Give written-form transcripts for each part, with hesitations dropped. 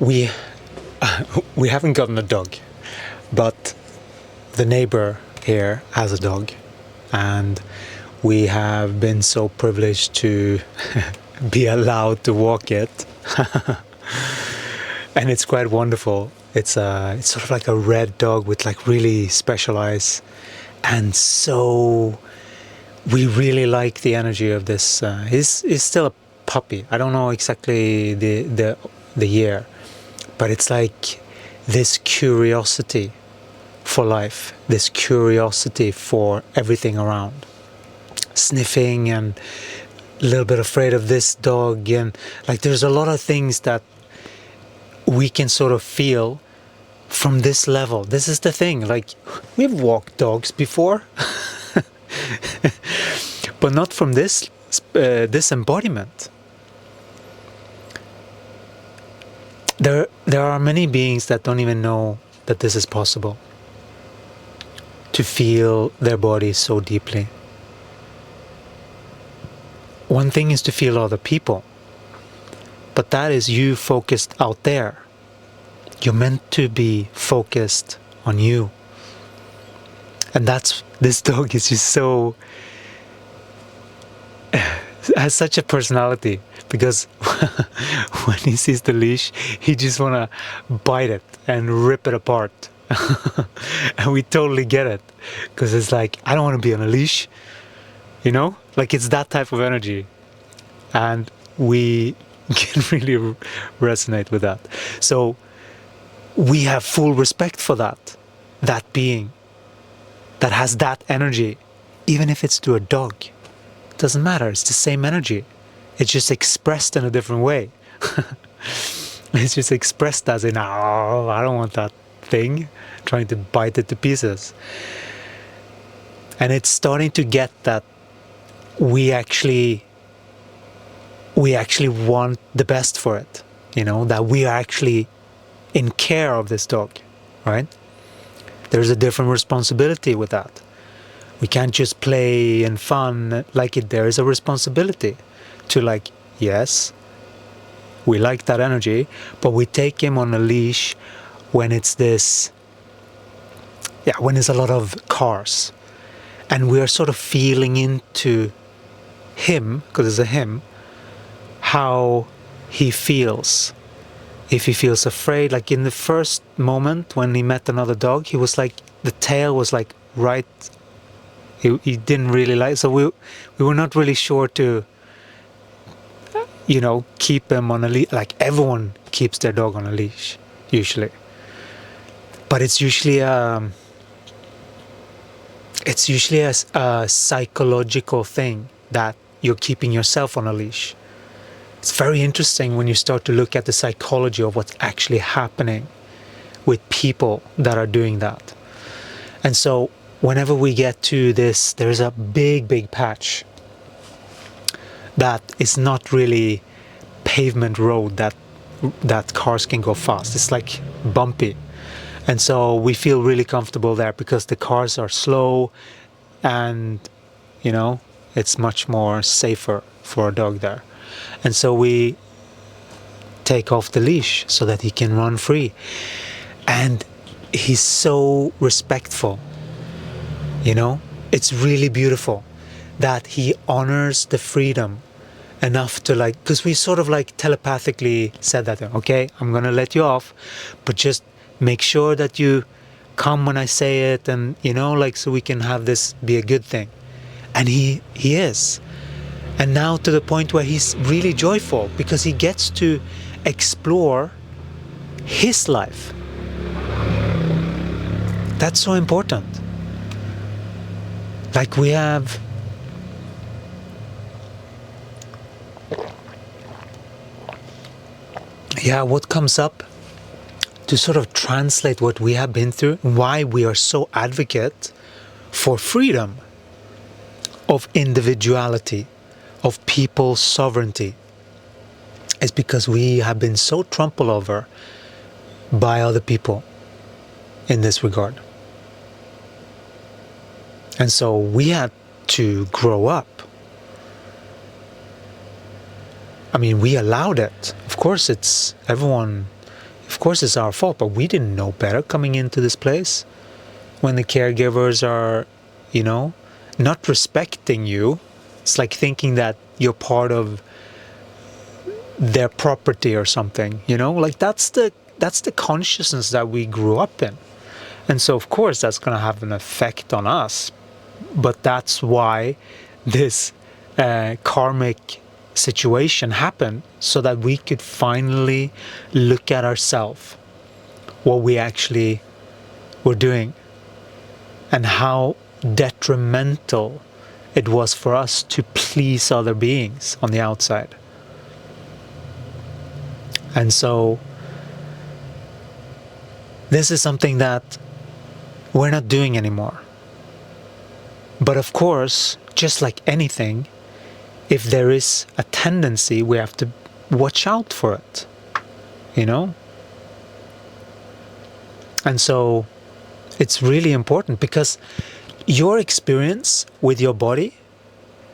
we we haven't gotten a dog, but the neighbor here has a dog, and we have been so privileged to be allowed to walk it. And it's quite wonderful. It's sort of like a red dog with like really special eyes, and so we really like the energy of this. He's still a puppy. I don't know exactly the year, but it's like this curiosity for life, this curiosity for everything around, sniffing and a little bit afraid of this dog, and like there's a lot of things that we can sort of feel from this level. This is the thing, like we've walked dogs before but not from this embodiment. There are many beings that don't even know that this is possible, to feel their body so deeply. One thing is to feel other people, but that is you focused out there. You're meant to be focused on you. And this dog is just so, has such a personality, because when he sees the leash, he just wanna bite it and rip it apart. And we totally get it, because it's like, I don't want to be on a leash, you know, like it's that type of energy, and we can really resonate with that. So we have full respect for that being that has that energy, even if it's to a dog. It doesn't matter, it's the same energy. It's just expressed in a different way. It's just expressed as in, oh, I don't want that thing, trying to bite it to pieces. And it's starting to get that we actually want the best for it, you know, that we are actually in care of this dog, right? There's a different responsibility with that. We can't just play and fun like it. There is a responsibility to, like, yes, we like that energy, but we take him on a leash when it's this, when there's a lot of cars, and we're sort of feeling into him, because it's a him, how he feels. If he feels afraid, like in the first moment when he met another dog, he was like, the tail was like right, he didn't really like, so we were not really sure to, you know, keep him on a leash. Like everyone keeps their dog on a leash usually, but it's usually a psychological thing, that you're keeping yourself on a leash. It's very interesting when you start to look at the psychology of what's actually happening with people that are doing that. And so whenever we get to this, there's a big patch that is not really pavement road that cars can go fast. It's like bumpy. And so we feel really comfortable there, because the cars are slow, and, you know, it's much more safer for a dog there. And so we take off the leash so that he can run free. And he's so respectful, you know? It's really beautiful that he honors the freedom enough to, like, because we sort of like telepathically said that, okay, I'm gonna let you off, but just make sure that you come when I say it, and, you know, like, so we can have this be a good thing. And he is. And now to the point where he's really joyful, because he gets to explore his life. That's so important. Like we have, what comes up to sort of translate what we have been through, why we are so advocate for freedom of individuality, of people's sovereignty, is because we have been so trampled over by other people in this regard. And so we had to grow up. I mean, we allowed it. Of course, it's everyone, Of course it's our fault, but we didn't know better coming into this place. When the caregivers are, not respecting you, it's like thinking that you're part of their property or something, like that's the consciousness that we grew up in. And so of course that's going to have an effect on us. But that's why this karmic situation happened, so that we could finally look at ourselves, what we actually were doing, and how detrimental it was for us to please other beings on the outside. And so this is something that we're not doing anymore. But of course, just like anything, if there is a tendency, we have to watch out for it, And so it's really important, because your experience with your body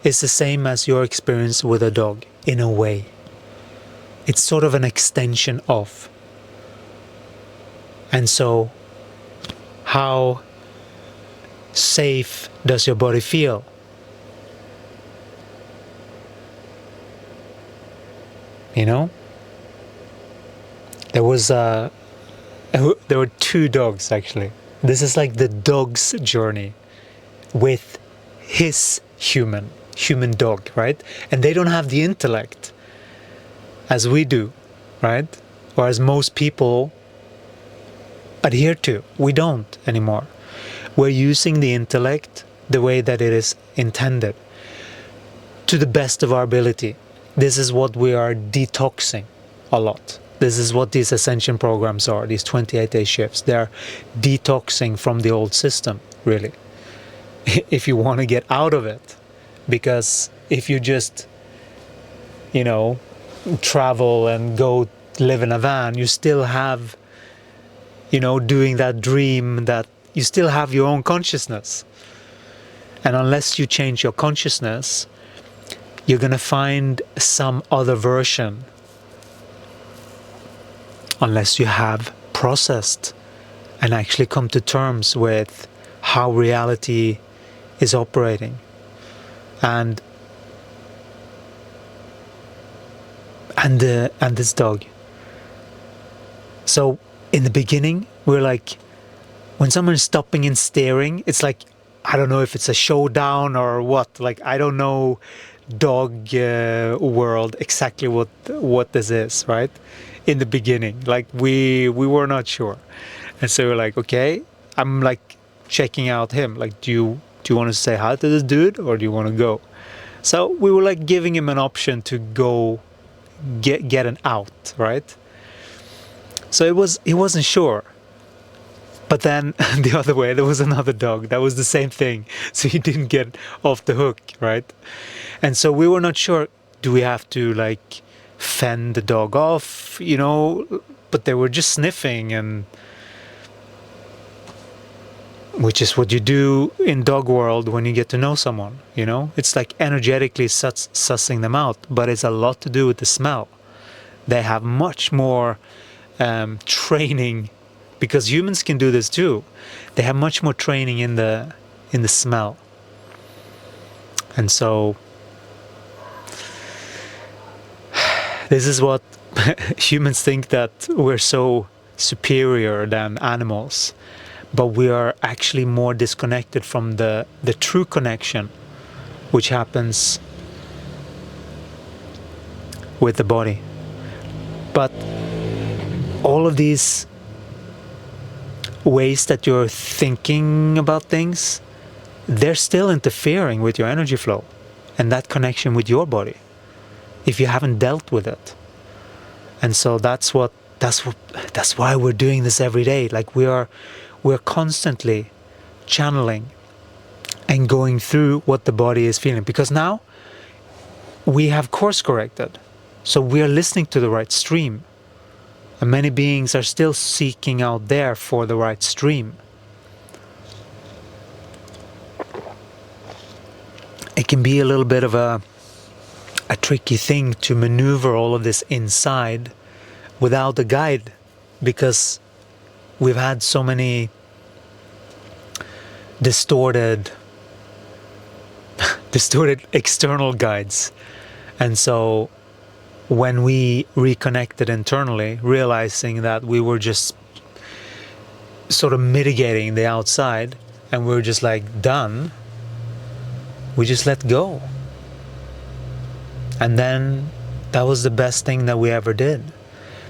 is the same as your experience with a dog, in a way. It's sort of an extension of. And so, how safe does your body feel? There were two dogs, actually. This is like the dog's journey with his human dog, right? And they don't have the intellect as we do, right? Or as most people adhere to. We don't anymore. We're using the intellect the way that it is intended, to the best of our ability. This is what we are detoxing a lot. This is what these ascension programs are, these 28-day shifts. They're detoxing from the old system, really. If you want to get out of it. Because if you just, travel and go live in a van, you still have, doing that dream, that you still have your own consciousness. And unless you change your consciousness, you're going to find some other version. Unless you have processed and actually come to terms with how reality is operating. And this dog. So in the beginning, we're like, when someone's stopping and staring, it's like, I don't know if it's a showdown or what. Like, I don't know dog world exactly what this is, right? In the beginning, like we were not sure. And so we're like, okay, I'm like checking out him. Like, do you want to say hi to this dude, or do you want to go? So we were like giving him an option to go get an out, right? So he wasn't sure. But then the other way, there was another dog that was the same thing. So he didn't get off the hook, right? And so we were not sure, do we have to like fend the dog off, but they were just sniffing, and which is what you do in dog world when you get to know someone, it's like energetically sussing them out, but it's a lot to do with the smell. They have much more training, because humans can do this too. They have much more training in the smell. And so this is what humans think, that we're so superior than animals, but we are actually more disconnected from the true connection, which happens with the body. But all of these ways that you're thinking about things, they're still interfering with your energy flow and that connection with your body, if you haven't dealt with it. And so that's why we're doing this every day. Like we're constantly channeling and going through what the body is feeling, because now we have course corrected, so we are listening to the right stream, and many beings are still seeking out there for the right stream. It can be a little bit of a tricky thing to maneuver all of this inside without a guide because we've had so many distorted external guides. And so when we reconnected internally, realizing that we were just sort of mitigating the outside and we were just like done, we just let go. And then that was the best thing that we ever did,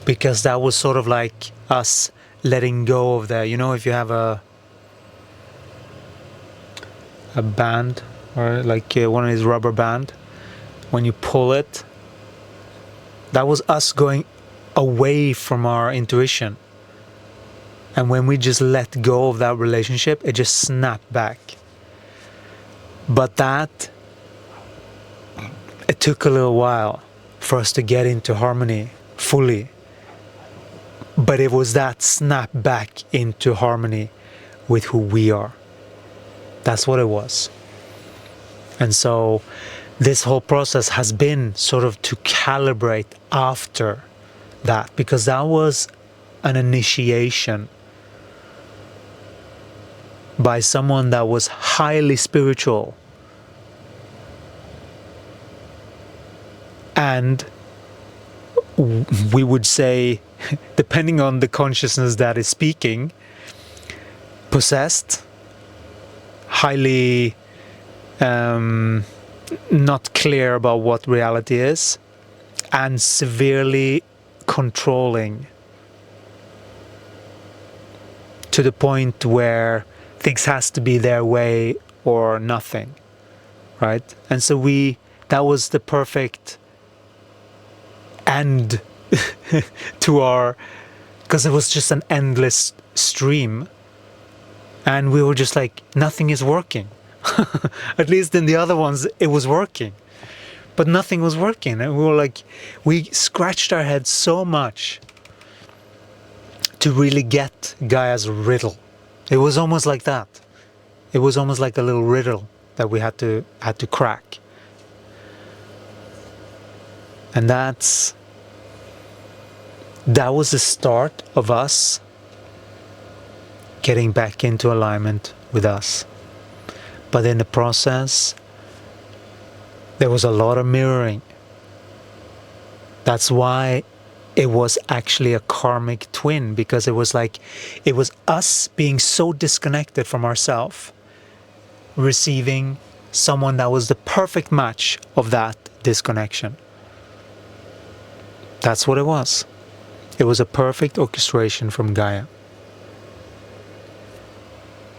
because that was sort of like us letting go of the, you know, if you have a band, or like one of these rubber band, when you pull it, that was us going away from our intuition. And when we just let go of that relationship, it just snapped back. But it took a little while for us to get into harmony fully. But it was that snap back into harmony with who we are. That's what it was. And so this whole process has been sort of to calibrate after that, because that was an initiation by someone that was highly spiritual. And we would say, depending on the consciousness that is speaking, possessed, highly not clear about what reality is, and severely controlling, to the point where things has to be their way or nothing, right? And so that was the perfect end to our, because it was just an endless stream, and we were just like, nothing is working. At least in the other ones it was working, but nothing was working. And we were like, we scratched our heads so much to really get Gaia's riddle. It was almost like that. It was almost like a little riddle that we had to crack. And that was the start of us getting back into alignment with us. But in the process, there was a lot of mirroring. That's why it was actually a karmic twin, because it was us being so disconnected from ourselves, receiving someone that was the perfect match of that disconnection. That's what it was. It was a perfect orchestration from Gaia.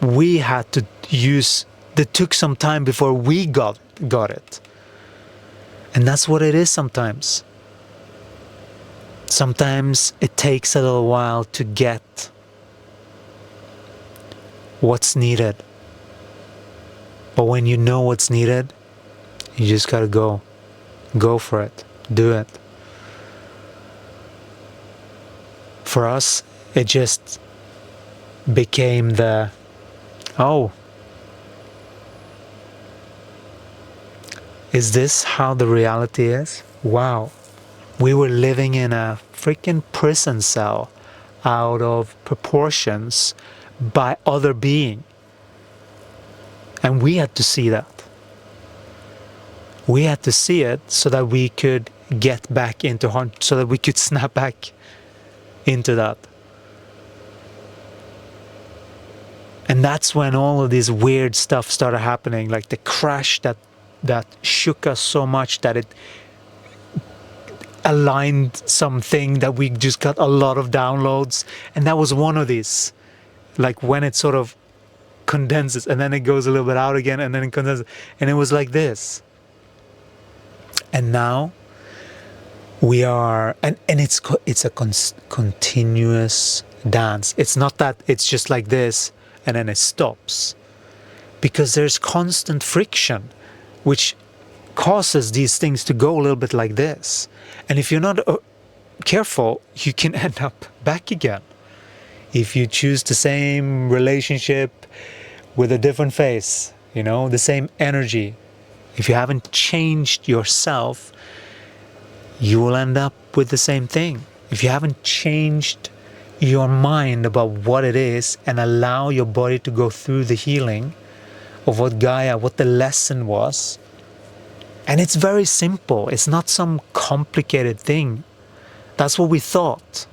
We had to use, it took some time before we got it. And that's what it is sometimes. Sometimes it takes a little while to get what's needed. But when you know what's needed, you just gotta go. Go for it. Do it. For us, it just became the, oh, is this how the reality is? Wow. We were living in a freaking prison cell out of proportions by other being. And we had to see that. We had to see it so that we could get back into heart, so that we could snap back into that. And that's when all of this weird stuff started happening, like the crash that shook us so much that it aligned something that we just got a lot of downloads. And that was one of these, like when it sort of condenses and then it goes a little bit out again and then it condenses, and it was like this. And now we are, and it's a continuous dance. It's not that it's just like this and then it stops, because there's constant friction which causes these things to go a little bit like this. And if you're not careful, you can end up back again. If you choose the same relationship with a different face, you know, the same energy, if you haven't changed yourself, you will end up with the same thing. If you haven't changed your mind about what it is and allow your body to go through the healing of what the lesson was. And it's very simple. It's not some complicated thing. That's what we thought.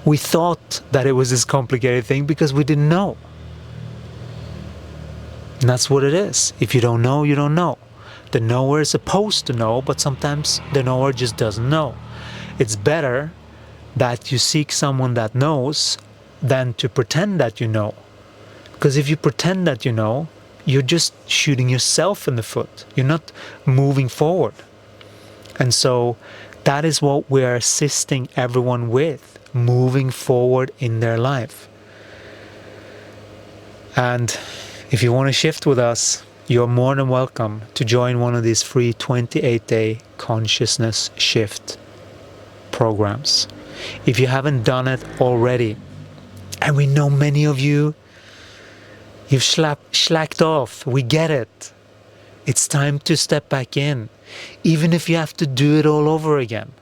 We thought that it was this complicated thing because we didn't know. And that's what it is. If you don't know, you don't know. The knower is supposed to know, but sometimes the knower just doesn't know. It's better that you seek someone that knows than to pretend that you know. Because if you pretend that you know, you're just shooting yourself in the foot. You're not moving forward. And so that is what we're assisting everyone with, moving forward in their life. And if you want to shift with us, you're more than welcome to join one of these free 28-day consciousness shift programs. If you haven't done it already, and we know many of you, you've slacked off, we get it. It's time to step back in, even if you have to do it all over again.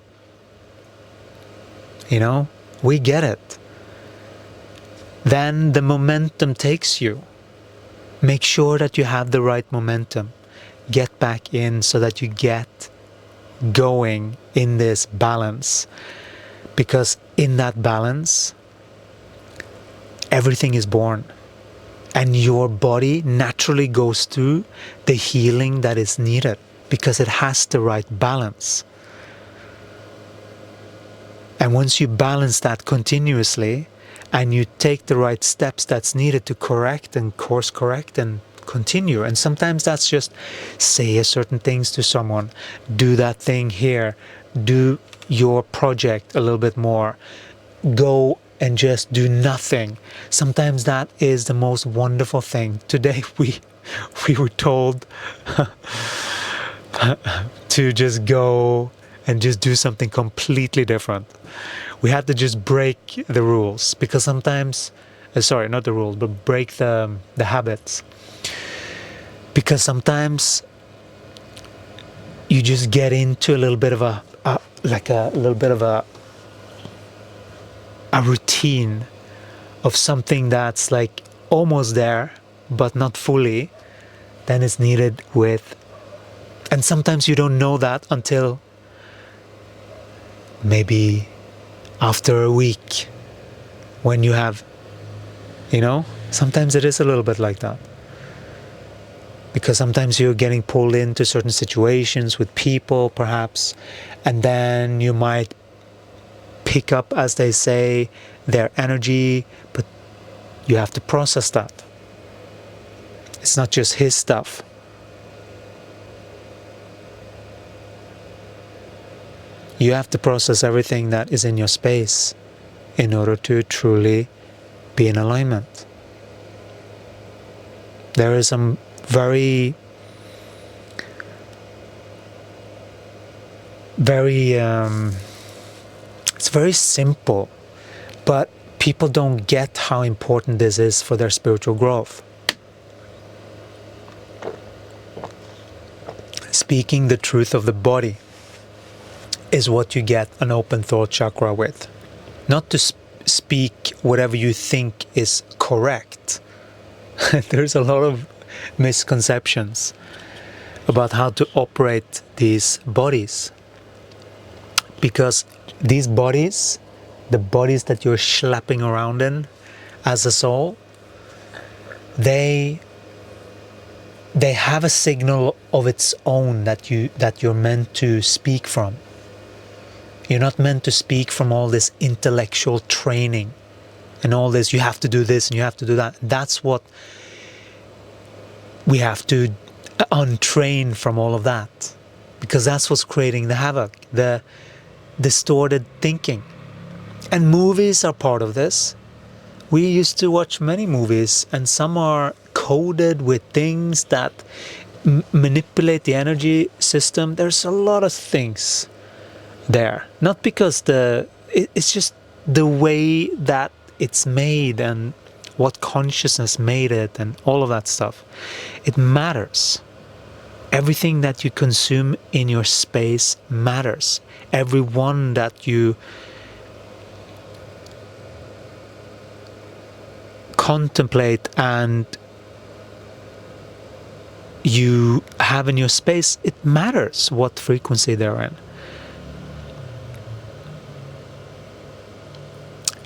You know, we get it. Then the momentum takes you. Make sure that you have the right momentum. Get back in so that you get going in this balance. Because in that balance, everything is born. And your body naturally goes through the healing that is needed because it has the right balance. And once you balance that continuously and you take the right steps that's needed to correct and course correct and continue. And sometimes that's just say a certain things to someone, do that thing here, do your project a little bit more, go and just do nothing. Sometimes that is the most wonderful thing. Today we were told to just go and just do something completely different. We had to just break the rules because sometimes, sorry, not the rules, but break the habits. Because sometimes you just get into a little bit of a routine of something that's like almost there, but not fully, then it's needed with. And sometimes you don't know that until maybe after a week when you have, sometimes it is a little bit like that. Because sometimes you're getting pulled into certain situations with people, perhaps, and then you might pick up, as they say, their energy, but you have to process that. It's not just his stuff. You have to process everything that is in your space in order to truly be in alignment. There is some very it's very simple, but people don't get how important this is for their spiritual growth. Speaking the truth of the body is what you get an open thought chakra with. Not to speak whatever you think is correct. There's a lot of misconceptions about how to operate these bodies. Because these bodies, the bodies that you're slapping around in as a soul, they have a signal of its own that you're meant to speak from. You're not meant to speak from all this intellectual training and all this, you have to do this and you have to do that. That's what we have to untrain from, all of that. Because that's what's creating the havoc, the distorted thinking. And movies are part of this. We used to watch many movies, and some are coded with things that manipulate the energy system. There's a lot of things there. Not because it's just the way that it's made and what consciousness made it and all of that stuff. It matters. Everything that you consume in your space matters. Everyone that you contemplate and you have in your space, it matters what frequency they're in.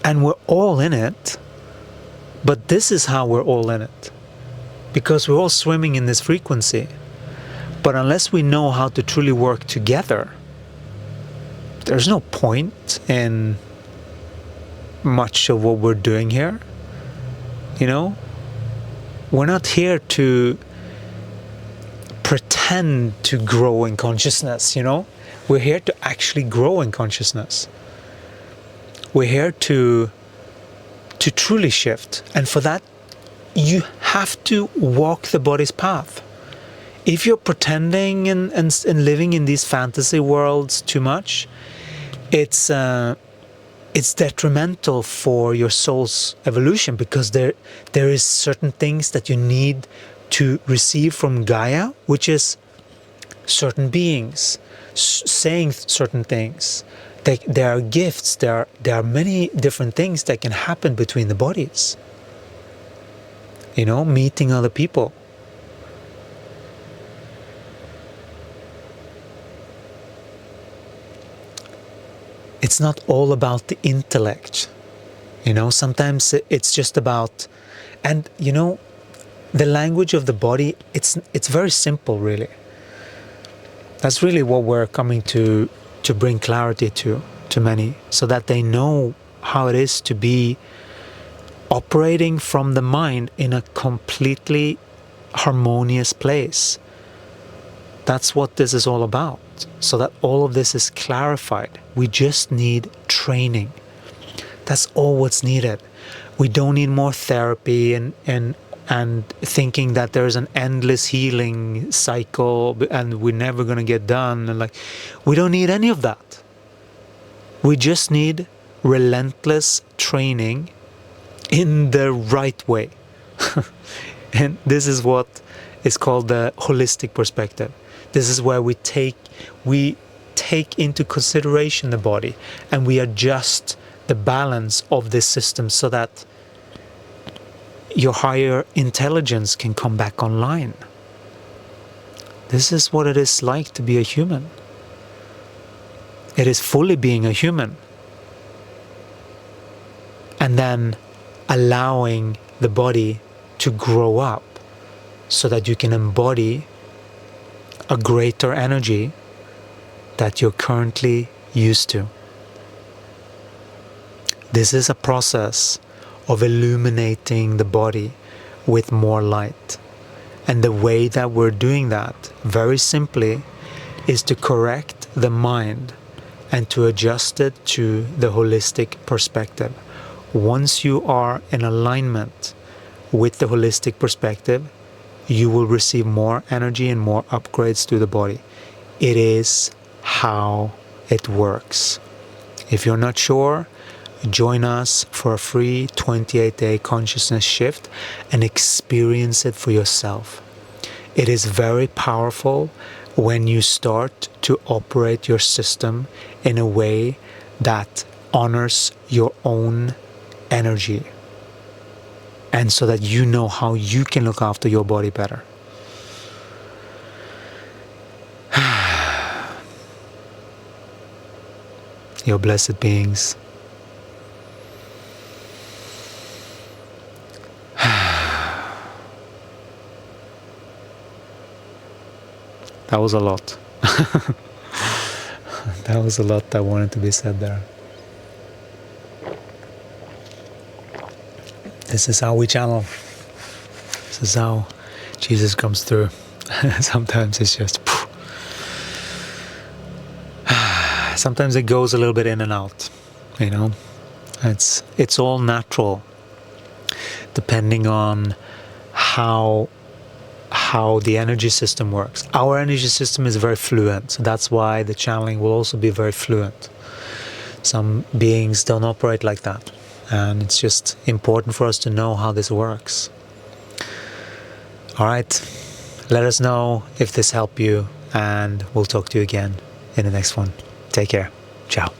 And we're all in it, but this is how we're all in it. Because we're all swimming in this frequency. But unless we know how to truly work together, there's no point in much of what we're doing here. You know? We're not here to pretend to grow in consciousness, you know? We're here to actually grow in consciousness. We're here to truly shift. And for that, you have to walk the body's path. If you're pretending and living in these fantasy worlds too much, it's detrimental for your soul's evolution, because there is certain things that you need to receive from Gaia, which is certain beings saying certain things. There are gifts, there are many different things that can happen between the bodies. You know, meeting other people. It's not all about the intellect. You know, sometimes it's just about, and you know, the language of the body, it's very simple, really. That's really what we're coming to bring clarity to many, so that they know how it is to be operating from the mind in a completely harmonious place. That's what this is all about, so that all of this is clarified. We just need training. That's all what's needed. We don't need more therapy and thinking that there's an endless healing cycle and we're never going to get done. And we don't need any of that. We just need relentless training in the right way. And this is what is called the holistic perspective. This is where we take into consideration the body and we adjust the balance of this system so that your higher intelligence can come back online. This is what it is like to be a human. It is fully being a human. And then allowing the body to grow up so that you can embody a greater energy that you're currently used to. This is a process of illuminating the body with more light. And the way that we're doing that, very simply, is to correct the mind and to adjust it to the holistic perspective. Once you are in alignment with the holistic perspective, you will receive more energy and more upgrades to the body. It is how it works. If you're not sure, join us for a free 28-day consciousness shift and experience it for yourself. It is very powerful when you start to operate your system in a way that honors your own energy, and so that you know how you can look after your body better. Your blessed beings. That was a lot. That was a lot that wanted to be said there. This is how we channel. This is how Jesus comes through. Sometimes it's just... Sometimes it goes a little bit in and out, you know. It's all natural, depending on how the energy system works. Our energy system is very fluent, so that's why the channeling will also be very fluent. Some beings don't operate like that, and it's just important for us to know how this works. All right, let us know if this helped you, and we'll talk to you again in the next one. Take care. Ciao.